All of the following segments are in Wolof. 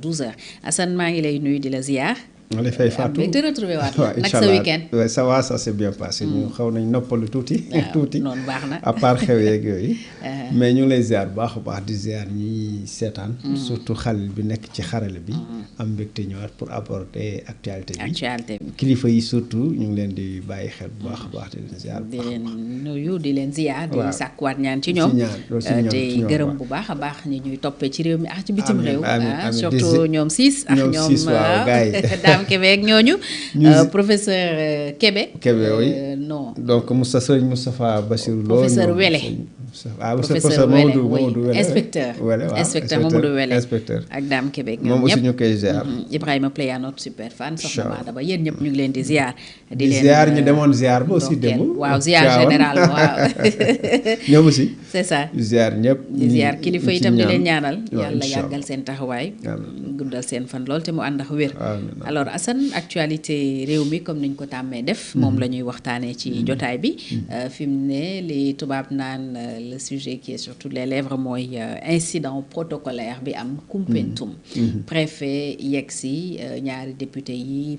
12h Assane maa ngi lay nuyu di la ziar. ma lay fay Fatou te retrouvé waat waaw nag sa week-end. waaw ça va, ça s'est bien passé. ñu xaw nañ noppalu tuuti. tuuti noonu baax na. à part xew yeeg yooyu. mais ñu ngi lay ziar bu baax a baax di ziar ñiy seetaan. surtout xalil bi nekk ci xarale bi. am mbégte ñëwaat pour aborder actualité bi. kilifa yi surtout ñu ngi leen di bàyyi xel bu baax a baax di leen ziar. di leen nuyu di leen ziar. waaw di sàkkuwaat ñaan ci ñoom. di gërëm bu baax a baax ñi ñuy toppee ci réew mi ak ci bitim réew. surtout ñoom siis ak ñoom Dame Kébé ak ñooñu. professeur Kébé. Kébé oui. non donc Serigne Moustapha Bassirou Lo. professeur Wele. professeur Mamadou Wele inspecteur. inspecteur Mamadou Wele. inspecteur ak Dame Kébé ak ñoom moom aussi ñëpp ñu koy ziar. Ibrahima Pleya notre super fan. soxna Maada ba yéen ñëpp ñu ngi leen di ziar. di leen ziar ñu demoon ziar ba aussi démb. waaw ziar général waaw. ñoom aussi. c'est ça ziar ñëpp. di ziar kilifa itam di leen ñaanal. waaw yàlla yàggal seen taxawaay. guddal seen fan lool te mu ànd ak wér. alors Assane actualité réew mi comme niñ ko tàmmee def. moom la ñuy waxtaanee ci jotaay bi. fi mu ne li tubaab naan le sujet qui est sur toutes les lèvres mooy incident protocolaire bi am Koumpentoum. préfet yegg si ñaari député yi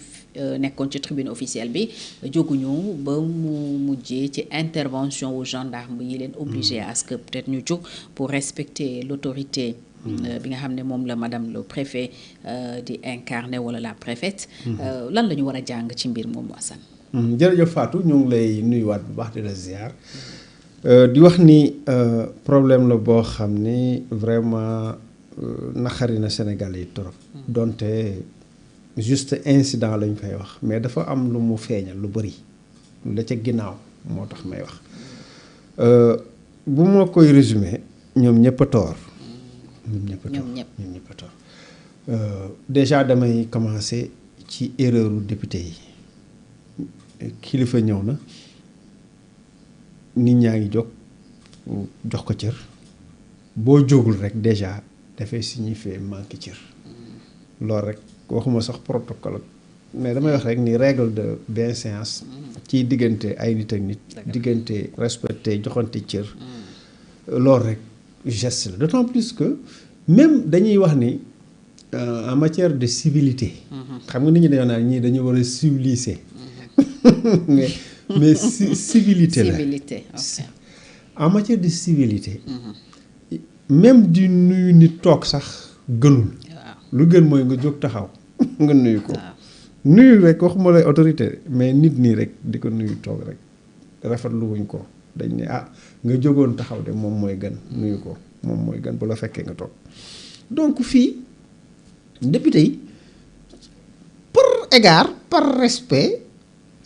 nekkoon ci tribune officielle bi jóguñu ba mu mujjee ci intervention wu gendarme yi leen obligé à ce que peut-être ñu jóg pour respecter l'autorité bi nga xam ne moom la madame le préfet di incarné wala la préfète. lan la ñu war a jàng ci mbir moomu Assane. jërëjëf Fatou ñu ngi lay nuyuwaat bu baax di la ziar di wax ni problème la boo xam ni vraiment naxari na Sénégal yi trop. donte juste incident lañ fay wax mais dafa am lu mu feeñal lu bëri la ca ginnaaw moo tax may wax bu ma koy résumé ñoom ñëpp a toor. ñoom ñëpp a toor déjà damay commencer ci erreur u député yi kilifa ñëw na nit ñaa ngi jóg jox ko cër boo jógul rek déjà dafay signifier manque cër loolu rek waxuma sax protocole mais damay wax rek ni règle de bienséance ci diggante ay nit ak nit diggante respecté joxante cër loolu rek geste la d'autant plus que même dañuy wax ni en matière de civilité xam nga nit ñi dañoo naan ñii dañu war a civiliser mais civilité la en matière de civilité même di nuyu nit toog sax gënul lu gën mooy nga jóg taxaw nga nuyu ko nuyu rek waxuma lay autorité mais nit nii rek di ko nuyu toog rek rafetlu wuñ ko dañ ne nga jógoon taxaw de moom mooy gën nuyu ko moom mooy gën bu la fekkee nga toog donc fii député yi par égard par respect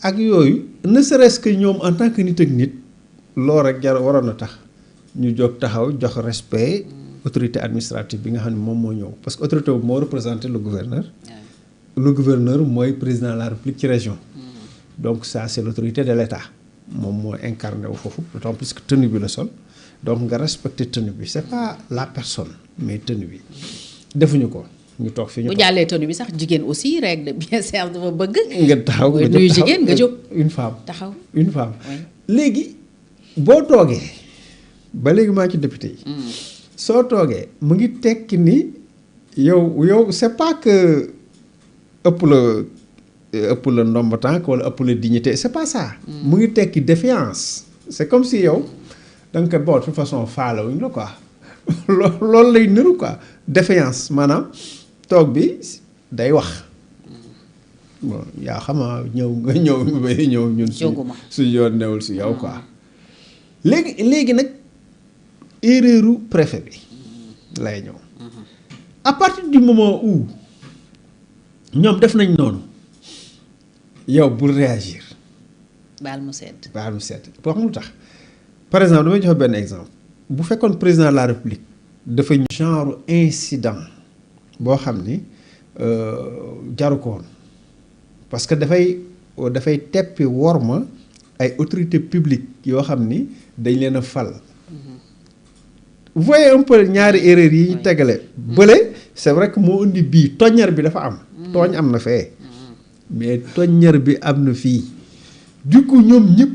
ak yooyu ne serait-ce que ñoom en tant que nit ak nit loo rek waroon na tax ñu jóg taxaw jox respect autorité administrative bi nga xam ne moom moo ñëw parce que autorité boobu moo représenté le gouverneur mooy président de la République ci région donc ça c'est l'autorité de l'État moom moo incarné wu foofu d'autant plus que tenue bi la sol donc nga respecter tenue bi c'est pas la personne mais tenue bi defuñu ko ñu toog fii ñu bu jàllee tenue bi sax jigéen aussi règle de bienséance dafa bëgg nga taxaw nga nuyu jigéen nga jóg une femme taxaw une femme léegi boo toogee ba léegi maa ci député yi soo toogee mu ngi tekki ni yow c'est pas que ëpp la ndomba tànk wala ëpp la dignité c'est pas ça mu ngi tekki défiance c'est comme si yow da nga ko bon de toute façon faalawuñ la quoi loolu lay niru quoi défiance maanaam toog bi day wax bon yaa xama ñëw nga ñëw bay ñëw ñun su yoon newul si yow quoi léegi nag erreuru préfet bi lay ñëw à partir du moment où ñoom def nañ noonu yow bul réagir baal mu sedd boo xam lu tax par exemple damay joxe benn exemple bu fekkoon président de la République dafa genre incident boo xam ni jaru ko woon parce que dafay teppi worma ay autorités publiques yoo xam ni dañ leen a fal. Vous voyez un peu ñaari erreur yi ñu tegale. bële c'est vrai que moo indi bii toññar bi dafa am. tooñ am na fee. mais toññar bi am na fii. du coup ñoom ñëpp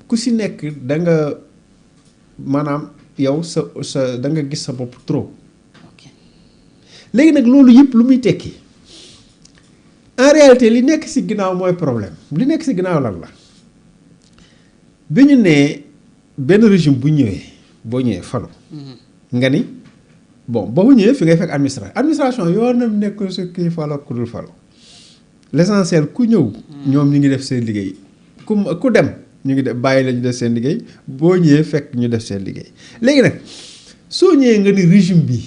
ku si nekk da nga maanaam yow sa da nga gis sa bopp trop. léegi nag loolu yëpp lu muy tekki en réalité li nekk ci ginnaaw mooy problème li nekk ci ginnaaw lan la bi ñu nee benn régime bu ñëwee boo ñëwee falu nga ni bon boo ñëwee fi ngay fekk administration yoonam nekkul ci kii falu ku dul falu l'essentiel ku ñëw ñoom ñu ngi def seen liggéey ku dem ñu ngi def bàyyi la ñu def seen liggéey boo ñëwee fekk ñu def seen liggéey léegi nag soo ñëwee nga ni régime bi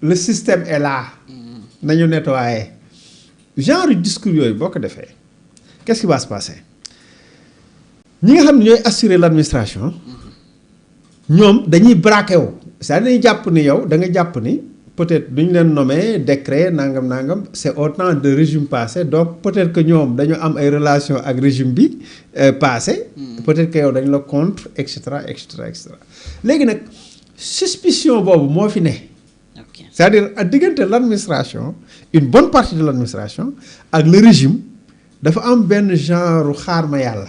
le système est là nañu nettoyer genre discours yooyu boo ko defee qu'est-ce qui va se passer ñi nga xam ne ñooy assurer l'administration ñoom dañuy braqué wu c'est-à-dire dañuy jàpp ni yow da nga jàpp ni peut-être duñu leen nommer décret nangam c'est au temps de régime passé donc peut-être que ñoom dañu am ay relations ak régime bi passé peut-être que yow dañu la contre et cetera. léegi nag suspicion boobu moo fi ne c'est-à-dire diggante l'administration une bonne partie de l'administration ak le régime dafa am benn genre xaar ma yàlla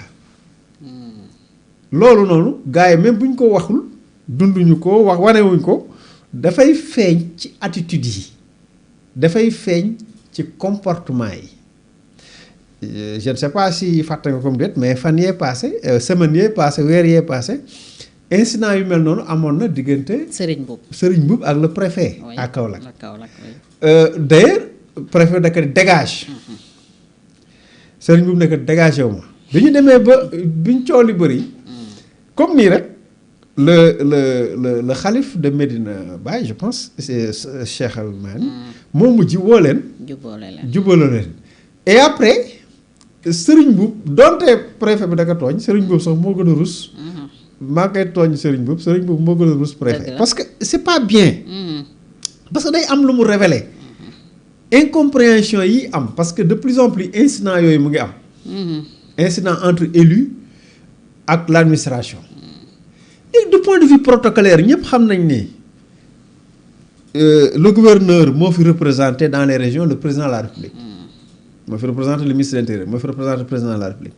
loolu noonu gars yi même bu ñu ko waxul dunduñu ko wanewuñ ko dafay feeñ ci attitude yi dafay feeñ ci comportement yi je ne sais pas si fàtte nga comme déet mais fan yee passé semaine yee passé weer yee passé incident yu mel noonu amoon na diggante Serigne Mboup ak le préfet à Kaolack d'ailleurs préfet da ko dégage Serigne Mboup ne ko dégagé wu ma bi ñu demee ba biñ coow li bëri comme nii rek le xalif de Medina Baye je pense c'est Cheikh Al Mani moo mujj woo leen jubale leen et après Serigne Mboup donte préfet bi da ko tooñ Serigne Mboup sax moo gën a rus maa koy tooñ Serigne Mboup moo gën a rus préfet parce que c'est pas bien parce que day am lu mu révéler incompréhension yi am parce que de plus en plus incident yooyu mu ngi am incident entre élus ak l'administration et du point de vue protocolaire ñëpp xam nañ ni le gouverneur moo fi représenté dans les régions le président de la République moo fi représenté le ministre de l'Intérieur moo fi représenté le président de la République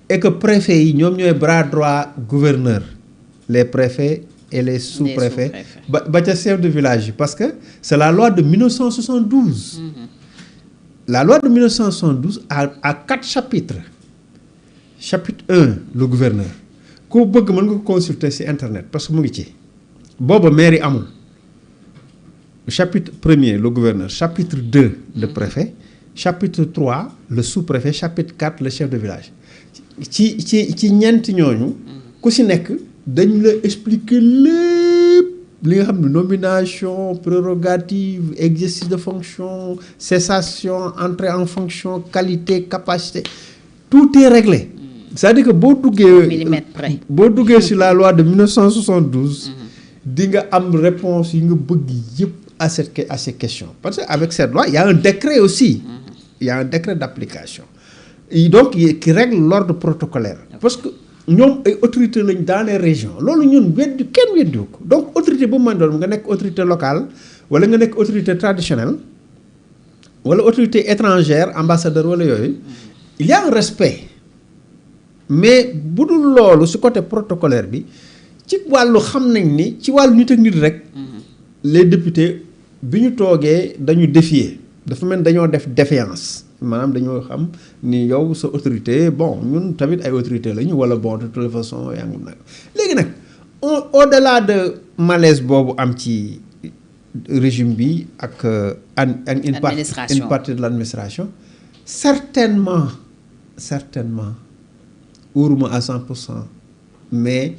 et que préfets yi ñoom ñooy bras droit gouverneur les préfets et les sous-préfets ba ca chef de village yi parce que c'est la loi de 1972 la loi de 1972 a 4 chapitres chapitre 1 le gouverneur ku bëgg mën nga ko consulter ci internet parce que mu ngi ci booba mairie amul chapitre 1er le gouverneur chapitre 2 le préfet chapitre 3 le sous-préfet chapitre 4 le chef de village ci ñeenti ñooñu ku ci nekk dañ la expliquer lépp li nga xam ne nomination prérogative exercice de fonction cessation entrée en fonction qualité capacité tout est réglé c'est-à-dire que boo duggee sur la loi de 1972 di nga am réponse yi nga bëgg yëpp à ces questions parce que avec cette loi il y a un décret aussi il y a un décret d'application et donc qui règle l'ordre protocolaire parce que ñoom ay autorité lañ dans les régions loolu ñun kenn weddiwu ko donc autorité bu mën doon nga nekk autorité locale wala nga nekk autorité traditionnelle wala autorité étrangère ambassadeur wala yooyu il y a un respect mais bu dul loolu ci côté protocolaire bi ci wàllu xam nañ ni ci wàllu nit ak nit rek les députés bi ñu toogee dañu défier dafa mel dañoo def défiance maanaam dañoo xam ni yow sa autorité bon ñun tamit ay autorité lañu wala bon de toute façon yaa ngi nag léegi nag au-delà de malaise boobu am ci régime bi ak une partie de l'administration certainement wóoruma à 100% mais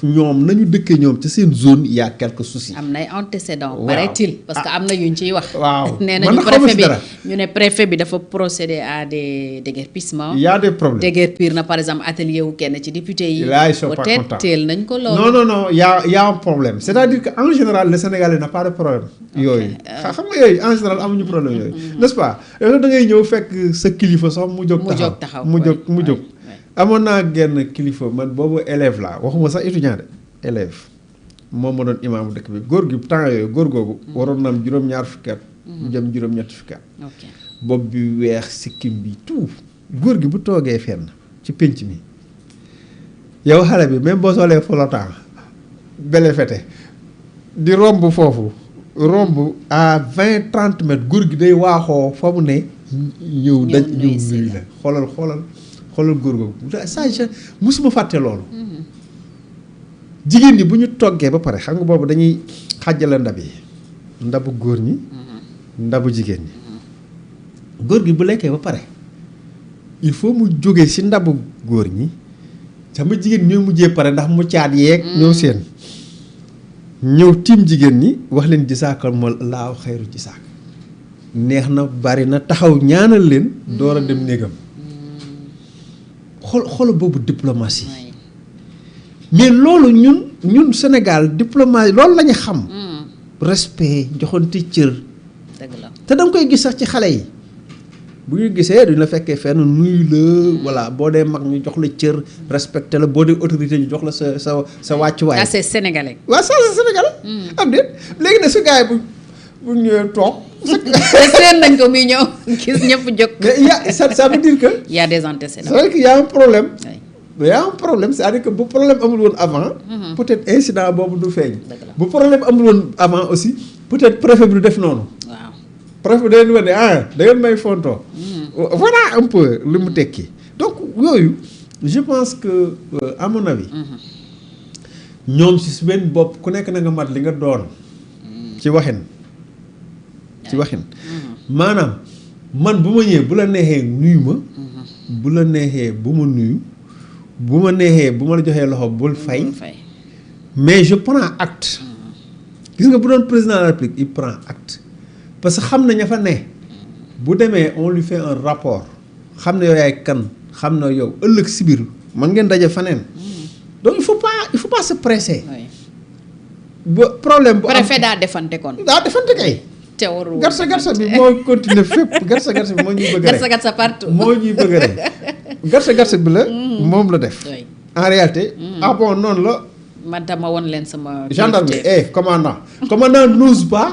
ñoom nañu dëkkee ñoom ci seen zone il y a quelques soucis. am nay antécédents. waaw paraît-il parce que am na yuñ ciy wax. waaw nee nañu préfet bi ñu ne préfet bi dafa procéder à des déguerpissements. il y a des problèmes déguerpir na par exemple atelier wu kenn ci député yi. là ils sont pas contents peut-être teel nañ ko loolu. non il y a un problème c'est-à-dire que en général le Sénégalais n'a pas de problème. yooyu xam nga yooyu en général amuñu problème yooyu. n'est-ce pas yow da ngay ñëw fekk sa kilifa sax mu jóg taxaw mu jóg. amoon naa genn kilifa man boobu élève laa waxuma sax étudiant de élève moom ma doon imaamu dëkk bi góor gi temps yooyu góor googu waroon na am juróom-ñaar fukki at jëm juróom-ñetti fukki at bopp bi weex sikkim bi tout góor gi bu toogee fenn ci pénc mi yow xale bi même boo solee flottant bele fete di romb foofu romb à 20-30 mètres góor gi day waaxoo fa mu ne ñëw daj ñëw nuyu la xoolal góor googu ça musuma fàtte loolu jigéen ñi bu ñu toggee ba pare xam nga boobu dañuy xàjjale ndab yi ndabu góor ñi ndabu jigéen ñi góor gi bu lekkee ba pare il faut mu jógee ci ndabu góor ñi sama jigéen ñooy mujjee pare ndax mu caat yeeg ñëw seen ñëw tiim jigéen ñi wax leen jisaakal moo laaw xayru jisaak neex na bari na taxaw ñaanal leen door a dem néegam xool boobu diplomatie mais loolu ñun Sénégal diplomatie loolu la ñu xam respect joxante cër te da nga koy gis sax ci xale yi bu ñu gisee duñ la fekkee fenn nuyu la voilà boo dee mag ñu jox la cër respecté la boo dee autorité ñu jox la sa wàccuwaay. ah c'est sénégalais. waaw ça c'est sénégalais. am déet léegi nag su gars yi bu ñëwee toog. seen nañ ko muy ñëw gis ñëpp jóg. mais ça veut dire que. y a des antécédents. c'est vrai qu'il y a un problème. il y a un problème c'est-à-dire que bu problème amul woon avant. peut-être incident boobu du feeñ. bu problème amul woon avant aussi peut-être préfet bi du def noonu. préfet da leen wane da ngeen may fontoo voilà un peu li mu tekki donc yooyu je pense que à mon avis ñoom si su benn bopp ku nekk na nga mat li nga doon ci waxin maanaam man bu ma ñëwee bu la neexee nuyu ma bu la neexee bu ma nuyu bu ma neexee bu ma la joxee loxo bul fay mais je prends acte gis nga bu doon président de la République il prend acte parce que xam na ña fa ne bu demee on lui fait un rapport xam na yow yaay kan xam na yow ëllëg si biir mën ngeen daje faneen donc il faut pas se presser. ba problème bu am préfet daa defante kon. daa defante kay. te warul garsa bi moo continuer fépp garsa bi moo ñuy bëgg rek garsa partout. moo ñuy bëgg rek garsa bi la. moom la def. en réalité. bon noonu la. man dama won leen sama. gendarme commandant n'ose pas.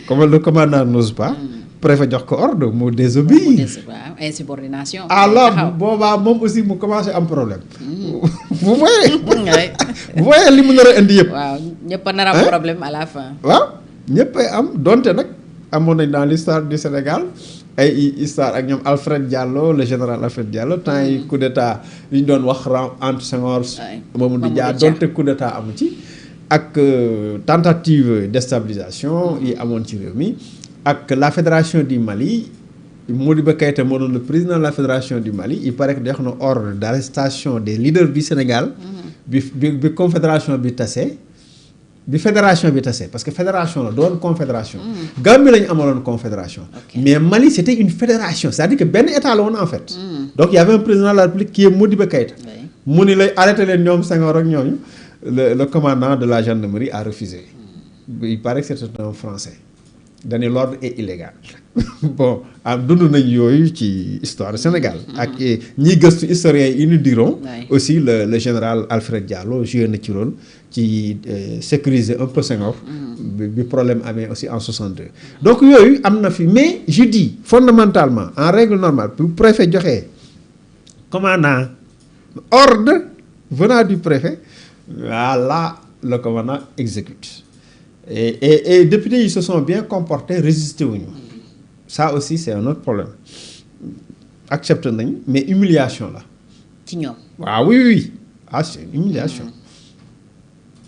comme le commandant n'ose pas. préfet jox ko ordre mu désobéir. insubordination. alors boobaa moom aussi mu commencé am problème. vous voyez li mu nar a indi yëpp. waaw ñëpp a nar a am problème à la fin. waaw ñëpp ay am donte nag amoon nañ dans l'histoire du Sénégal ay histoire ak ñoom Alfred Diallo le général Alfred Diallo temps yi coup d'état yi ñu doon wax entre Senghor Mamadou Dia donte coup d'état amu ci. ak tentative déstabilisation yi amoon ci réew mi ak la fédération du Mali Modibo Keïta moo doon le président de la fédération du Mali il paraît que jox na ordre d'arrestation des leaders du Sénégal bi confédération bi tase bi fédération bi tase parce que fédération la doon confédération Gambie la ñu amaloon confédération mais Mali c'était une fédération c'est-à-dire que benn état la woon en fait donc il y avait un président de la République qui est Modibo Keïta mu ni lay arrêté leen ñoom Senghor ak ñooñu le commandant de la gendarmerie a refusé. Il paraît que c'est un Français. Dañu l'ordre est illégal. Bon dund nañ yooyu ci histoire du Sénégal. ak ñiy gëstu historiens yi nous diront. aussi le général Alfred Diallo joué na ci rôle ci sécuriser un peu Senghor. bi problème amee aussi en 62. donc yooyu am na fi mais je dis fondamentalement en règle normale bu préfet joxee commandant ordre venant du préfet. Là, le commandant exécute. Et députés, ils se sont bien comportés, résisté au nous. Ça aussi, c'est un autre problème. Accepte nañ mais humiliation là. ci ñoom. Ah oui. Ah, c'est une humiliation.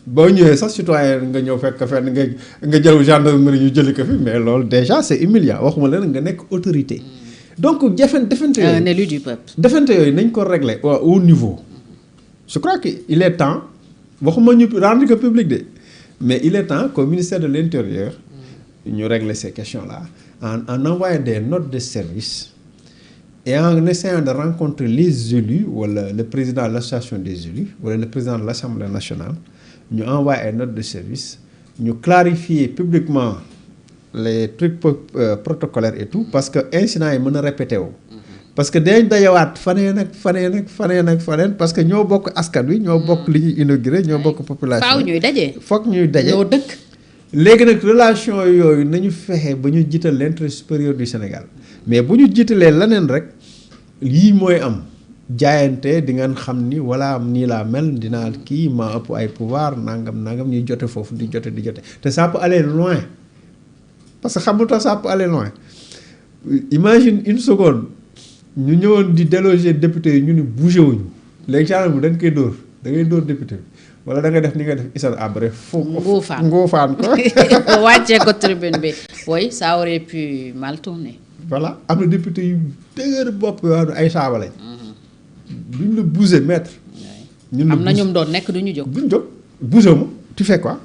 boo ñëwee sax citoyen nga ñëw fekk fenn nga jël gendarmerie ñu jëli ko fi mais loolu déjà c'est humiliant waxuma leen nga nekk autorité. donc defante yooyu. un élu du peuple. defante yooyu nañ ko régler au niveau. je crois que il est temps. waxuma ñu rendre que public de mais il est temps qu'au ministère de l'Intérieur ñu régler ces questions-là en envoyant des notes de service et en essayant de rencontrer les élus wala le président de l'association des élus wala le président de l'Assemblée nationale ñu envoyer ay notes de service ñu clarifier publiquement les trucs protocolaires et tout parce que incidents yi mën a répété wu parce que dañ dajawaat faneen parce que ñoo bokk askan wi ñoo bokk li ñuy inauguré ñoo bokk population faaw ñuy daje. foog ñuy daje ñoo dëkk. léegi nag relation yooyu nañu fexe ba ñu jiital l'intérêt supérieur du Sénégal mais bu ñu jiitalee leneen rek lii mooy am jaayante di ngeen xam ni voilà nii laa mel dinaa kii maa ëpp ay pouvoir nangam ñuy jote foofu di jote te ça peut aller loin parce que xam nga ça peut aller loin imagine une seconde ñu ñëwoon di déloger député yi ñu ni bougé wuñu léegi gendarme bi dañ koy dóor da ngay dóor député bi wala da nga def ni nga def Hissène Habré nguufaan ko wàccee ko tribune bi oui ça aurait pu mal tourner. voilà am na député yu dëgër bopp yoo xam ne ay saaba lañ duñ la bouger maître ñun am na ñoom doon nekk duñu jóg bougé ma tu fais quoi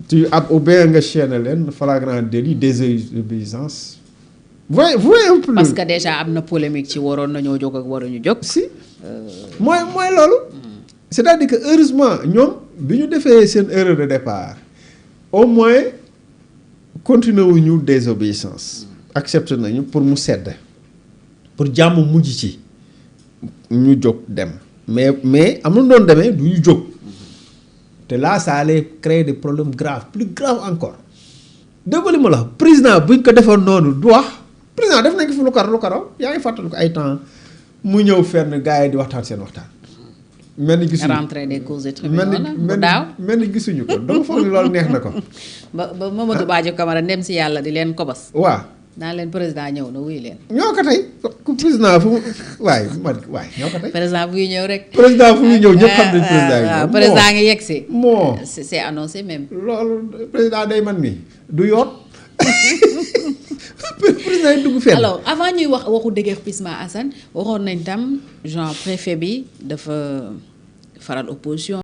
tu ab ou bien nga chaîne leen flagrant délit désobéissance voyez un peu parce que déjà am na polémique ci waroon nañoo jóg ak waruñu jóg si mooy loolu c'est-à-dire que heureusement ñoom bi ñu defee seen erreur de départ au moins continuer wuñu désobéissance accepté nañu pour mu sedd pour jàmm mujj ci ñu jóg dem mais am na doon demee du ñu jóg te là ça allait créer des problèmes graves plus graves encore dégg li ma la président buñ ko defoon noonu du wax président def nañ ko fi lu karo yaa ngi fàttali ko ay temps mu ñëw fenn gars yi di waxtaan seen waxtaan. mel ni gisuñu rentrée des causes et tribunaux la daaw mel ni gisuñu ko dama foog ni loolu neex na ko. ba Mamadou Badio Camara ndem si yàlla di leen kobas. waaw. naa leen président ñëw na wuy leen. ñoo ko tey ku président fu mu waay ñoo ko tey. président buy ñëw rek. président fu muy ñëw ñëpp xam nañ président yi. waaw président ngi yegg si. moo c'est annoncé même. loolu président day man mi du yoot président yi dugg fenn. alors avant ñuy wax waxu déguerpissement Assane waxoon nañ tam genre préfet bi dafa faral opposition.